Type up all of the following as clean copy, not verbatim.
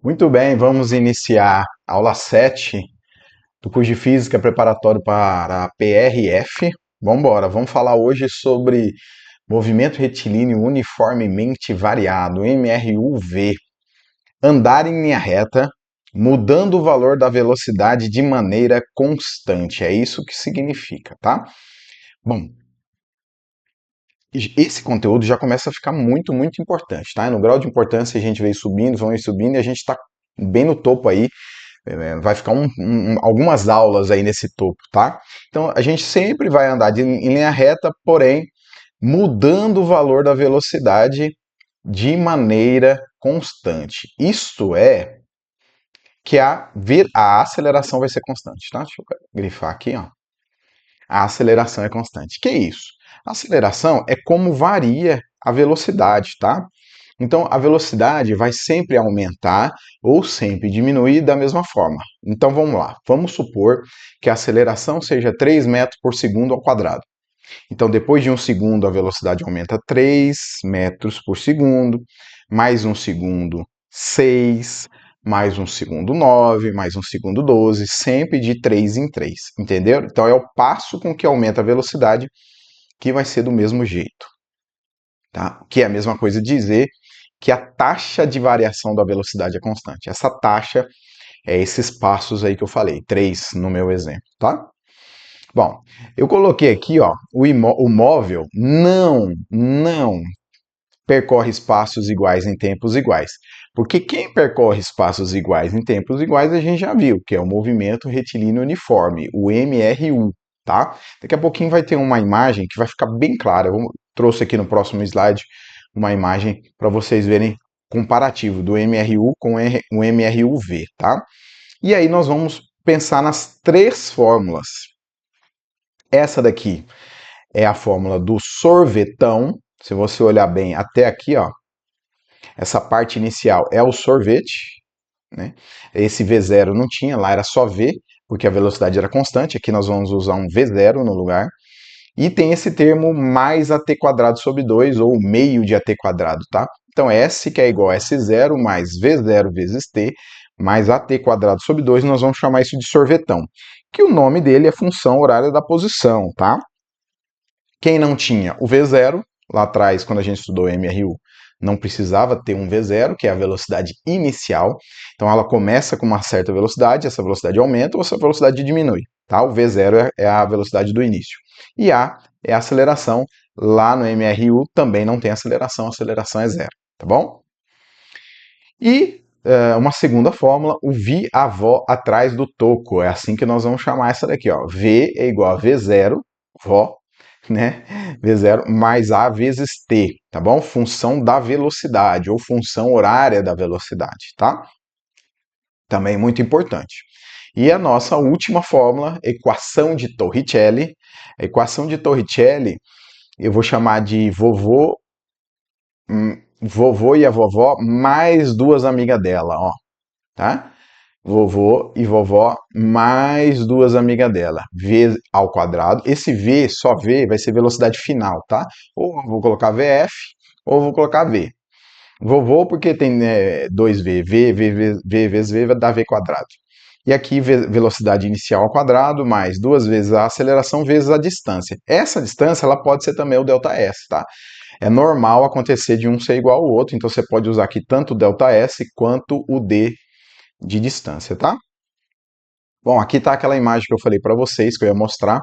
Muito bem, vamos iniciar a aula 7 do curso de Física preparatório para a PRF. Vamos embora, vamos falar hoje sobre movimento retilíneo uniformemente variado, MRUV, andar em linha reta, mudando o valor da velocidade de maneira constante. É isso que significa, tá? Bom, esse conteúdo já começa a ficar muito importante, tá? No grau de importância a gente veio subindo, vamos subindo e a gente está bem no topo aí. Vai ficar algumas aulas aí nesse topo, tá? Então a gente sempre vai andar em linha reta, porém mudando o valor da velocidade de maneira constante. Isto é que a aceleração vai ser constante, tá? Deixa eu grifar aqui, ó. A aceleração é constante. Que é isso? A aceleração é como varia a velocidade, tá? Então, a velocidade vai sempre aumentar ou sempre diminuir da mesma forma. Então, vamos lá. Vamos supor que a aceleração seja 3 metros por segundo ao quadrado. Então, depois de um segundo, a velocidade aumenta 3 metros por segundo, mais um segundo, 6, mais um segundo, 9, mais um segundo, 12, sempre de 3 em 3, entendeu? Então, é o passo com que aumenta a velocidade que vai ser do mesmo jeito, tá? Que é a mesma coisa dizer que a taxa de variação da velocidade é constante. Essa taxa é esses passos aí que eu falei, 3 no meu exemplo, tá? Bom, eu coloquei aqui, ó, o móvel não percorre espaços iguais em tempos iguais. Porque quem percorre espaços iguais em tempos iguais a gente já viu, que é o movimento retilíneo uniforme, o MRU, tá? Daqui a pouquinho vai ter uma imagem que vai ficar bem clara. Eu trouxe aqui no próximo slide uma imagem para vocês verem comparativo do MRU com o MRUV, tá? E aí nós vamos pensar nas três fórmulas. Essa daqui é a fórmula do sorvetão. Se você olhar bem até aqui, ó, essa parte inicial é o sorvete, né? Esse V0 não tinha, lá era só V, porque a velocidade era constante. Aqui nós vamos usar um V0 no lugar. E tem esse termo mais AT quadrado sobre 2, ou meio de AT quadrado, tá? Então S, que é igual a S0 mais V0 vezes T, mais AT quadrado sobre 2, nós vamos chamar isso de sorvetão. Que o nome dele é função horária da posição, tá? Quem não tinha o V0, lá atrás, quando a gente estudou MRU, não precisava ter um V0, que é a velocidade inicial. Então ela começa com uma certa velocidade, essa velocidade aumenta ou essa velocidade diminui. Tá? O V0 é a velocidade do início. E A é a aceleração. Lá no MRU também não tem aceleração, a aceleração é zero. Tá bom? E uma segunda fórmula, o V avó atrás do toco. É assim que nós vamos chamar essa daqui. Ó. V é igual a V0, vó, né? V0 mais A vezes T, tá bom? Função da velocidade ou função horária da velocidade, tá? Também muito importante. E a nossa última fórmula, equação de Torricelli. A equação de Torricelli, eu vou chamar de vovô e a vovó mais duas amigas dela, ó, tá? Vovô e vovó mais duas amigas dela, v ao quadrado. Esse v, só v, vai ser velocidade final, tá? Ou eu vou colocar vf, ou eu vou colocar v. Vovô porque tem 2v, v vezes v vai dar v quadrado. E aqui velocidade inicial ao quadrado, mais duas vezes a aceleração vezes a distância. Essa distância ela pode ser também o ΔS, tá? É normal acontecer de um ser igual ao outro, então você pode usar aqui tanto o ΔS quanto o d de distância, tá? Bom, aqui está aquela imagem que eu falei para vocês, que eu ia mostrar.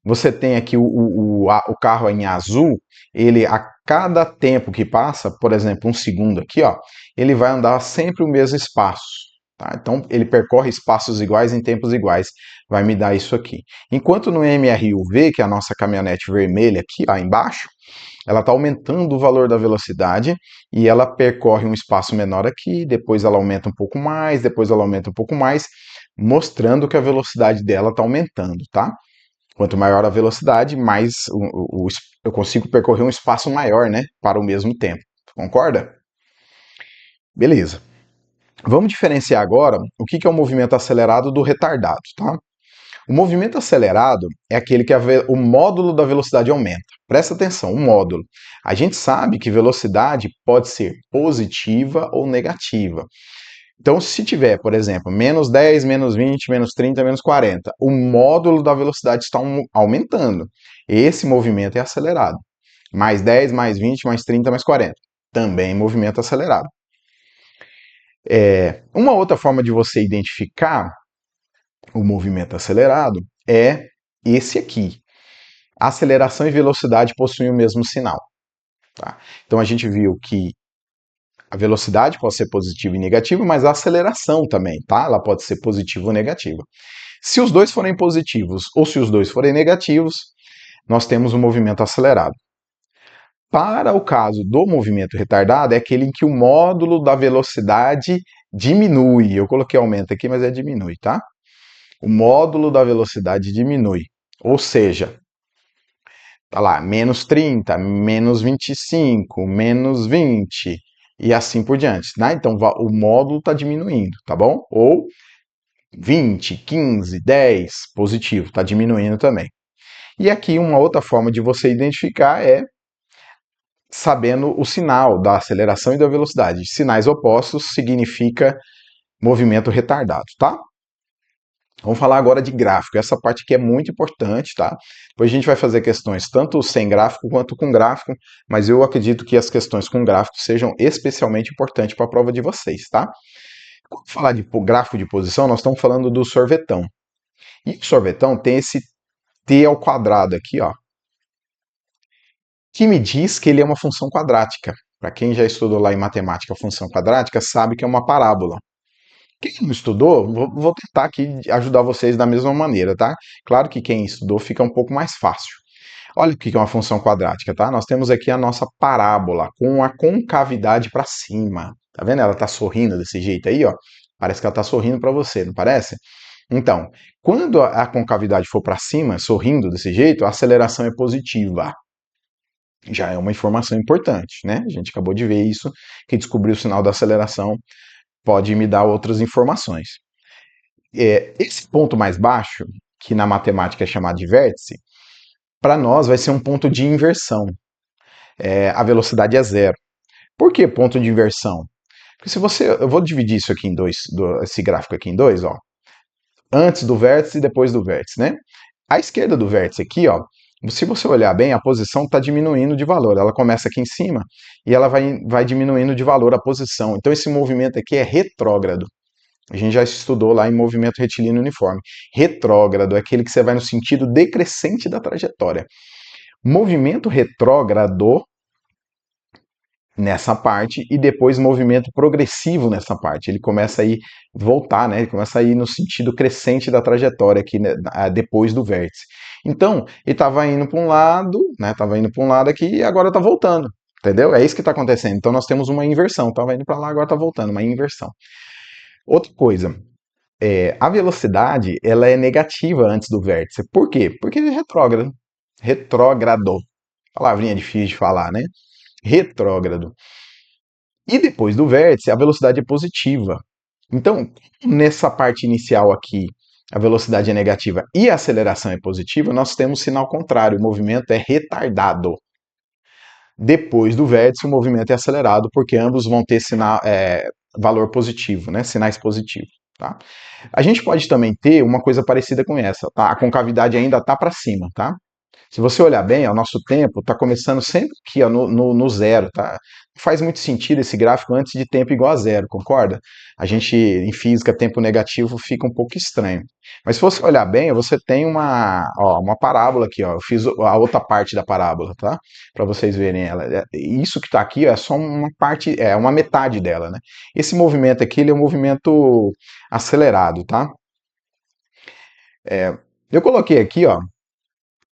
Você tem aqui o carro em azul, ele a cada tempo que passa, por exemplo, um segundo aqui, ó, ele vai andar sempre o mesmo espaço. Tá? Então, ele percorre espaços iguais em tempos iguais. Vai me dar isso aqui. Enquanto no MRUV, que é a nossa caminhonete vermelha aqui, ó, embaixo, ela está aumentando o valor da velocidade e ela percorre um espaço menor aqui, depois ela aumenta um pouco mais, depois ela aumenta um pouco mais, mostrando que a velocidade dela está aumentando, tá? Quanto maior a velocidade, mais eu consigo percorrer um espaço maior, né? Para o mesmo tempo. Concorda? Beleza. Vamos diferenciar agora o que é o movimento acelerado do retardado, tá? O movimento acelerado é aquele que o módulo da velocidade aumenta. Presta atenção, o módulo. A gente sabe que velocidade pode ser positiva ou negativa. Então, se tiver, por exemplo, menos 10, menos 20, menos 30, menos 40, o módulo da velocidade está aumentando. Esse movimento é acelerado. Mais 10, mais 20, mais 30, mais 40. Também movimento acelerado. Uma outra forma de você identificar o movimento acelerado é esse aqui. Aceleração e velocidade possuem o mesmo sinal. Tá? Então a gente viu que a velocidade pode ser positiva e negativa, mas a aceleração também, tá? Ela pode ser positiva ou negativa. Se os dois forem positivos ou se os dois forem negativos, nós temos um movimento acelerado. Para o caso do movimento retardado, é aquele em que o módulo da velocidade diminui. Eu coloquei aumento aqui, mas é diminui, tá? O módulo da velocidade diminui. Ou seja, tá lá, menos 30, menos 25, menos 20 e assim por diante, né? Então o módulo está diminuindo, tá bom? Ou 20, 15, 10, positivo, está diminuindo também. E aqui uma outra forma de você identificar é sabendo o sinal da aceleração e da velocidade. Sinais opostos significa movimento retardado, tá? Vamos falar agora de gráfico. Essa parte aqui é muito importante, tá? Depois a gente vai fazer questões tanto sem gráfico quanto com gráfico, mas eu acredito que as questões com gráfico sejam especialmente importantes para a prova de vocês, tá? Quando falar de gráfico de posição, nós estamos falando do sorvetão. E o sorvetão tem esse t ao quadrado aqui, ó, que me diz que ele é uma função quadrática. Para quem já estudou lá em matemática a função quadrática, sabe que é uma parábola. Quem não estudou, vou tentar aqui ajudar vocês da mesma maneira, tá? Claro que quem estudou fica um pouco mais fácil. Olha o que é uma função quadrática, tá? Nós temos aqui a nossa parábola com a concavidade para cima. Tá vendo? Ela tá sorrindo desse jeito aí, ó. Parece que ela tá sorrindo para você, não parece? Então, quando a concavidade for para cima, sorrindo desse jeito, a aceleração é positiva. Já é uma informação importante, né? A gente acabou de ver isso, que descobriu o sinal da aceleração pode me dar outras informações. Esse ponto mais baixo, que na matemática é chamado de vértice, para nós vai ser um ponto de inversão. A velocidade é zero. Por que ponto de inversão? Porque se você, eu vou dividir isso aqui em dois, esse gráfico aqui em dois, ó, antes do vértice e depois do vértice, né? À esquerda do vértice aqui, ó, se você olhar bem, a posição está diminuindo de valor. Ela começa aqui em cima e ela vai diminuindo de valor a posição. Então esse movimento aqui é retrógrado. A gente já estudou lá em movimento retilíneo uniforme. Retrógrado é aquele que você vai no sentido decrescente da trajetória. Movimento retrógrado nessa parte e depois movimento progressivo nessa parte. Ele começa a ir voltar, né? Ele começa a ir no sentido crescente da trajetória aqui, né? Depois do vértice. Então, ele estava indo para um lado, né? Estava indo para um lado aqui e agora está voltando. Entendeu? É isso que está acontecendo. Então nós temos uma inversão. Estava indo para lá, agora está voltando, uma inversão. Outra coisa, a velocidade ela é negativa antes do vértice. Por quê? Porque ele é retrógrado. Retrógrado. Palavrinha difícil de falar, né? Retrógrado. E depois do vértice, a velocidade é positiva. Então, nessa parte inicial aqui, a velocidade é negativa e a aceleração é positiva, nós temos sinal contrário, o movimento é retardado. Depois do vértice, o movimento é acelerado, porque ambos vão ter valor positivo, né? Sinais positivos. Tá? A gente pode também ter uma coisa parecida com essa, tá? A concavidade ainda está para cima, tá? Se você olhar bem, o nosso tempo está começando sempre aqui ó, no zero, tá? Não faz muito sentido esse gráfico antes de tempo igual a zero, concorda? A gente, em física, tempo negativo fica um pouco estranho. Mas se você olhar bem, você tem uma parábola aqui, ó. Eu fiz a outra parte da parábola, tá? Para vocês verem ela. Isso que está aqui é só uma parte, é uma metade dela, né? Esse movimento aqui, ele é um movimento acelerado, tá? Eu coloquei aqui, ó,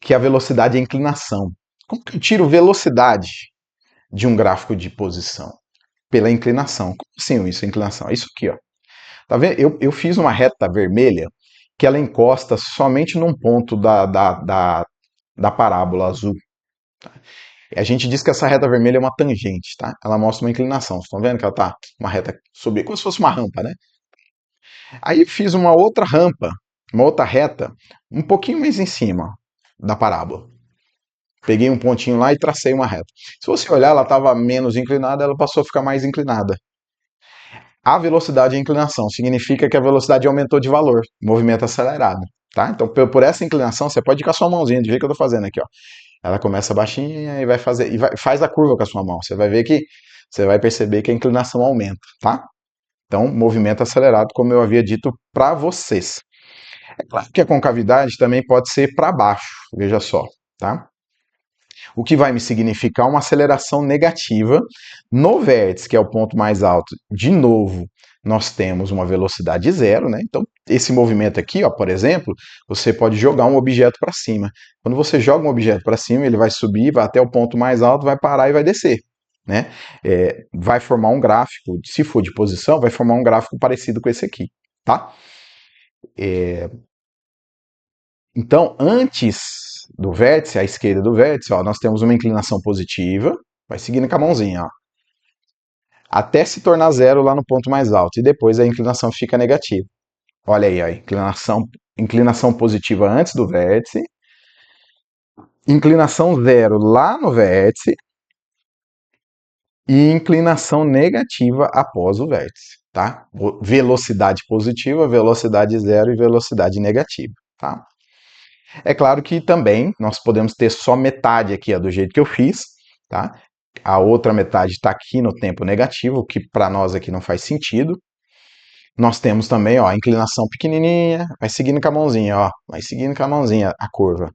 que a velocidade é a inclinação. Como que eu tiro velocidade de um gráfico de posição? Pela inclinação. Como assim isso, inclinação? É isso aqui, ó. Tá vendo? Eu fiz uma reta vermelha que ela encosta somente num ponto da parábola azul. Tá? A gente diz que essa reta vermelha é uma tangente, tá? Ela mostra uma inclinação. Vocês estão vendo que ela tá uma reta subir, como se fosse uma rampa, né? Aí eu fiz uma outra rampa, uma outra reta, um pouquinho mais em cima da parábola. Peguei um pontinho lá e tracei uma reta. Se você olhar, ela estava menos inclinada, ela passou a ficar mais inclinada. a velocidade e a inclinação. Significa que a velocidade aumentou de valor, movimento acelerado. Tá? Então, por essa inclinação, você pode ir com a sua mãozinha, do jeito que eu estou fazendo aqui. Ó. Ela começa baixinha e vai fazer, faz a curva com a sua mão. Você vai ver que você vai perceber que a inclinação aumenta. Tá? Então, movimento acelerado, como eu havia dito para vocês. É claro que a concavidade também pode ser para baixo, veja só. Tá? O que vai me significar uma aceleração negativa no vértice, que é o ponto mais alto. De novo, nós temos uma velocidade zero, né? Então, esse movimento aqui, ó, por exemplo, você pode jogar um objeto para cima. Quando você joga um objeto para cima, ele vai subir, vai até o ponto mais alto, vai parar e vai descer. Né? Vai formar um gráfico, se for de posição, vai formar um gráfico parecido com esse aqui. Tá? Então, antes do vértice, à esquerda do vértice, ó, nós temos uma inclinação positiva, vai seguindo com a mãozinha, ó, até se tornar zero lá no ponto mais alto, e depois a inclinação fica negativa. Olha aí, ó, inclinação positiva antes do vértice, inclinação zero lá no vértice, e inclinação negativa após o vértice, tá? Velocidade positiva, velocidade zero e velocidade negativa, tá? É claro que também nós podemos ter só metade aqui, ó, do jeito que eu fiz, tá? A outra metade está aqui no tempo negativo, que para nós aqui não faz sentido. Nós temos também, ó, a inclinação pequenininha, vai seguindo com a mãozinha, ó, vai seguindo com a mãozinha a curva.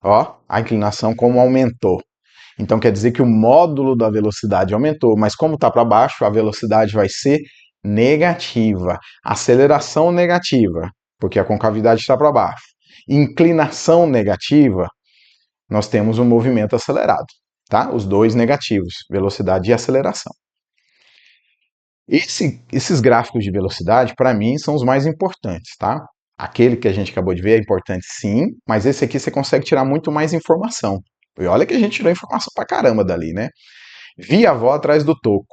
Ó, a inclinação como aumentou. Então quer dizer que o módulo da velocidade aumentou, mas como está para baixo, a velocidade vai ser negativa. Aceleração negativa, porque a concavidade está para baixo. Inclinação negativa, nós temos um movimento acelerado, tá? Os dois negativos, velocidade e aceleração. Esses gráficos de velocidade, para mim, são os mais importantes, tá? Aquele que a gente acabou de ver é importante sim, mas esse aqui você consegue tirar muito mais informação. E olha que a gente tirou informação pra caramba dali, né? Vi a avó atrás do toco.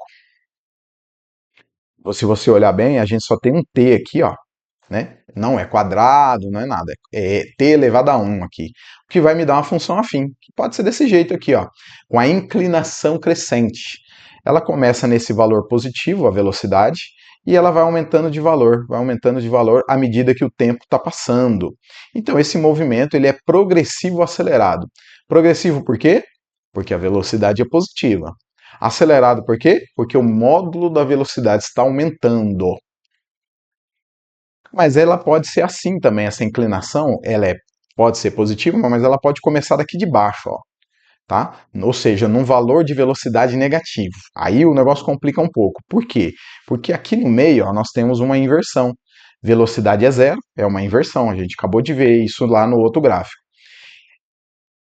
Se você olhar bem, a gente só tem um T aqui, ó, né? Não é quadrado, não é nada. É T elevado a 1 aqui. O que vai me dar uma função afim. Que pode ser desse jeito aqui, ó. Com a inclinação crescente. Ela começa nesse valor positivo, a velocidade, e ela vai aumentando de valor à medida que o tempo está passando. Então esse movimento ele é progressivo acelerado. Progressivo por quê? Porque a velocidade é positiva. Acelerado por quê? Porque o módulo da velocidade está aumentando. Mas ela pode ser assim também, essa inclinação, pode ser positiva, mas ela pode começar daqui de baixo, ó, tá? Ou seja, num valor de velocidade negativo. Aí o negócio complica um pouco. Por quê? Porque aqui no meio, ó, nós temos uma inversão. Velocidade é zero, é uma inversão, a gente acabou de ver isso lá no outro gráfico.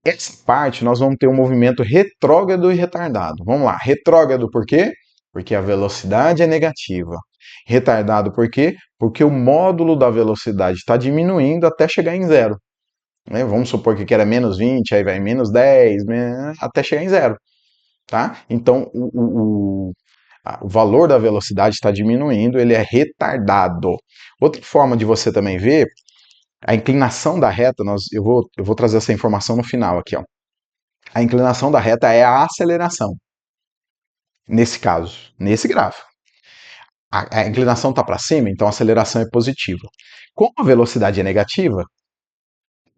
Essa parte nós vamos ter um movimento retrógrado e retardado. Vamos lá, retrógrado por quê? Porque a velocidade é negativa. Retardado por quê? Porque o módulo da velocidade está diminuindo até chegar em zero. Né? Vamos supor que era menos 20, aí vai menos 10, até chegar em zero. Tá? Então, o valor da velocidade está diminuindo, ele é retardado. Outra forma de você também ver, a inclinação da reta, eu vou trazer essa informação no final aqui. Ó. A inclinação da reta é a aceleração, nesse caso, nesse gráfico. A inclinação está para cima, então a aceleração é positiva. Como a velocidade é negativa,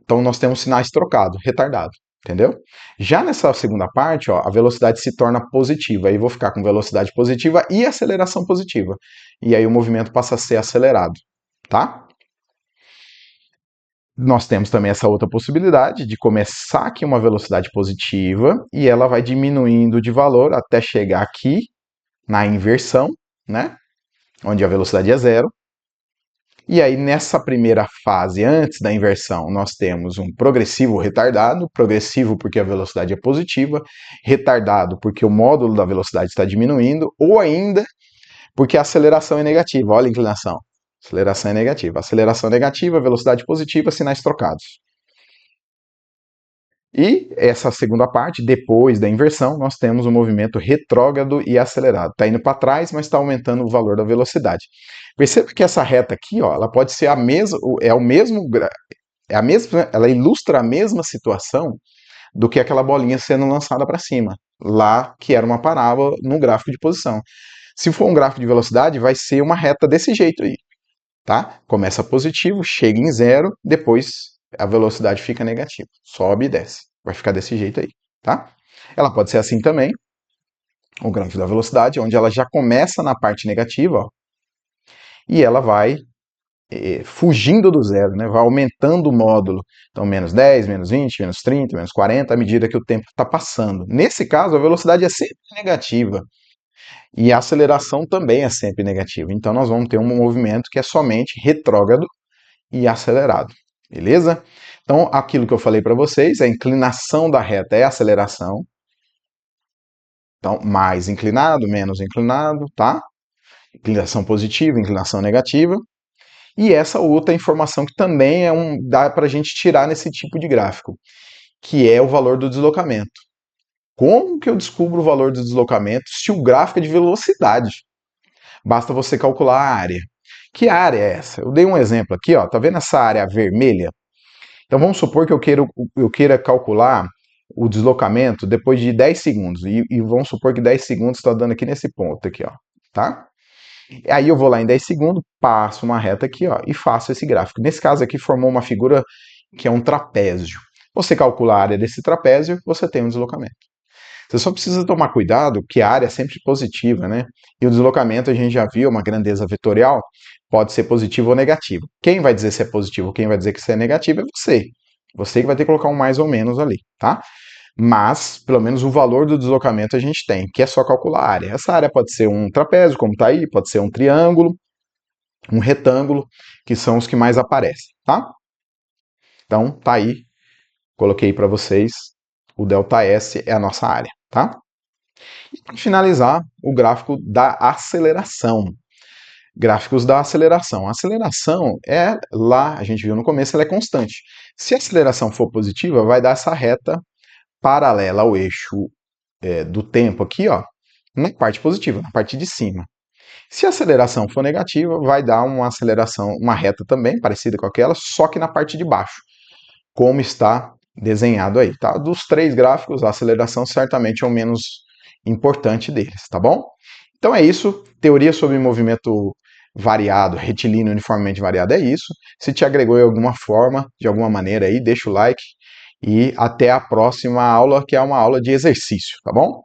então nós temos sinais trocados, retardado, entendeu? Já nessa segunda parte, ó, a velocidade se torna positiva. Aí eu vou ficar com velocidade positiva e aceleração positiva. E aí o movimento passa a ser acelerado, tá? Nós temos também essa outra possibilidade de começar aqui uma velocidade positiva e ela vai diminuindo de valor até chegar aqui na inversão, né? Onde a velocidade é zero. E aí, nessa primeira fase, antes da inversão, nós temos um progressivo retardado, progressivo porque a velocidade é positiva, retardado porque o módulo da velocidade está diminuindo, ou ainda porque a aceleração é negativa. Olha a inclinação. Aceleração é negativa. Aceleração negativa, velocidade positiva, sinais trocados. E essa segunda parte, depois da inversão, nós temos um movimento retrógrado e acelerado. Está indo para trás, mas está aumentando o valor da velocidade. Perceba que essa reta aqui, ó, ela pode ser a mesma, ela ilustra a mesma situação do que aquela bolinha sendo lançada para cima, lá que era uma parábola no gráfico de posição. Se for um gráfico de velocidade, vai ser uma reta desse jeito aí, tá? Começa positivo, chega em zero, depois a velocidade fica negativa, sobe e desce. Vai ficar desse jeito aí, tá? Ela pode ser assim também, o gráfico da velocidade, onde ela já começa na parte negativa, ó, e ela vai fugindo do zero, né? Vai aumentando o módulo. Então, menos 10, menos 20, menos 30, menos 40, à medida que o tempo está passando. Nesse caso, a velocidade é sempre negativa. E a aceleração também é sempre negativa. Então, nós vamos ter um movimento que é somente retrógrado e acelerado. Beleza? Então, aquilo que eu falei para vocês, a inclinação da reta é a aceleração. Então, mais inclinado, menos inclinado, tá? Inclinação positiva, inclinação negativa. E essa outra informação que também dá para a gente tirar nesse tipo de gráfico, que é o valor do deslocamento. Como que eu descubro o valor do deslocamento se o gráfico é de velocidade? Basta você calcular a área. Que área é essa? Eu dei um exemplo aqui, ó. Tá vendo essa área vermelha? Então vamos supor que eu queira calcular o deslocamento depois de 10 segundos. E vamos supor que 10 segundos está dando aqui nesse ponto aqui, ó. Tá? Aí eu vou lá em 10 segundos, passo uma reta aqui, ó, e faço esse gráfico. Nesse caso aqui formou uma figura que é um trapézio. Você calcula a área desse trapézio, você tem um deslocamento. Você só precisa tomar cuidado que a área é sempre positiva, né? E o deslocamento, a gente já viu, uma grandeza vetorial, pode ser positivo ou negativo. Quem vai dizer se é positivo, quem vai dizer que se é negativo é você. Você que vai ter que colocar um mais ou menos ali, tá? Mas, pelo menos, o valor do deslocamento a gente tem, que é só calcular a área. Essa área pode ser um trapézio, como está aí, pode ser um triângulo, um retângulo, que são os que mais aparecem, tá? Então, tá aí, coloquei para vocês, o ΔS é a nossa área, tá? E para finalizar, o gráfico da aceleração. Gráficos da aceleração. A aceleração é lá, a gente viu no começo, ela é constante. Se a aceleração for positiva, vai dar essa reta paralela ao eixo do tempo aqui, ó, na parte positiva, na parte de cima. Se a aceleração for negativa, vai dar uma aceleração, uma reta também, parecida com aquela, só que na parte de baixo, como está desenhado aí, tá? Dos três gráficos, a aceleração certamente é o menos importante deles, tá bom? Então é isso, teoria sobre movimento variado, retilíneo uniformemente variado é isso. Se te agregou de alguma forma, de alguma maneira aí, deixa o like e até a próxima aula, que é uma aula de exercício, tá bom?